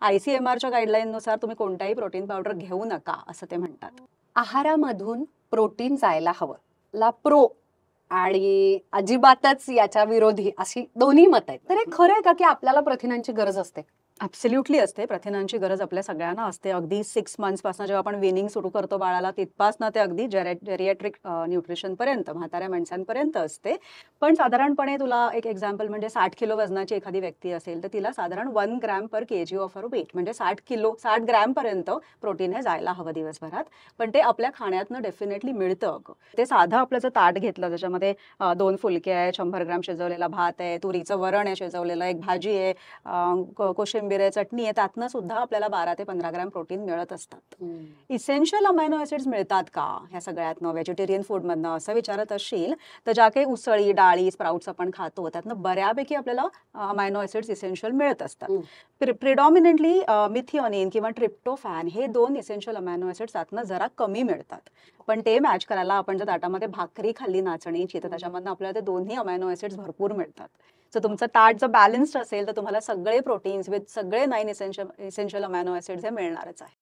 ICMRच्या गाईडलाईननुसार तुम्ही कोणताही protein powder घेऊ नका असं ते म्हणतात. आहारामधून प्रोटीन जायला हवं ला प्रो आणि अजिबातच याच्या विरोधी अशी दोन्ही मत आहेत. तर हे खरं आहे का की आपल्याला प्रथिनांची गरज असते? ॲब्सोल्युटली असते. प्रथिनांची गरज आपल्या सगळ्यांना असते. अगदी 6 मंथ्सपासून जेव्हा आपण विनिंग सुरू करतो बाळाला तिथपासनं ते अगदी जेरियाट्रिक न्यूट्रिशनपर्यंत म्हाताऱ्या माणसांपर्यंत असते. पण साधारणपणे तुला एक एक्झाम्पल म्हणजे 60 किलो वजनाची एखादी व्यक्ती असेल तर तिला साधारण 1 gram per KG of her weight म्हणजे 60 ग्रॅमपर्यंत प्रोटीन हे जायला हवं दिवसभरात. पण ते आपल्या खाण्यातनं डेफिनेटली मिळतं. ते साधं आपलं जर ताट घेतलं त्याच्यामध्ये 2 फुलके आहेत, 100 ग्रॅम शिजवलेला भात आहे, तुरीचं वरण आहे शिजवलेलं, एक भाजी आहे, कोशिंबीर आहे, चटणी आहे, त्यातनं सुद्धा आपल्याला 12 ते 15 ग्रॅम प्रोटीन मिळत असतात. इसेन्शियल अमायनो ऍसिड्स मिळतात का ह्या सगळ्यातनं व्हेजिटेरियन फूडमधनं असं विचारत असशील तर ज्या काही उसळी डाळी स्प्राउट्स आपण खातो त्यातनं बऱ्यापैकी आपल्याला अमायनो ऍसिड्स इसेन्शियल मिळत असतात. प्रिडॉमिनंटली मिथिओनिन किंवा ट्रिप्टोफॅन हे 2 इसेन्शियल अमायनो ऍसिड्स त्यातनं जरा कमी मिळतात. पण ते मॅच करायला आपण जर ताटामध्ये भाकरी खाल्ली नाचणीची तर त्याच्यामधनं आपल्याला ते दोन्ही अमायनो ऍसिड्स भरपूर मिळतात. जर तुमचं ताट जर बॅलन्स्ड असेल तर तुम्हाला सगळे प्रोटीन्स विथ सगळे 9 इसेन्शियल अमायनो ऍसिड्स हे मिळणारच आहे.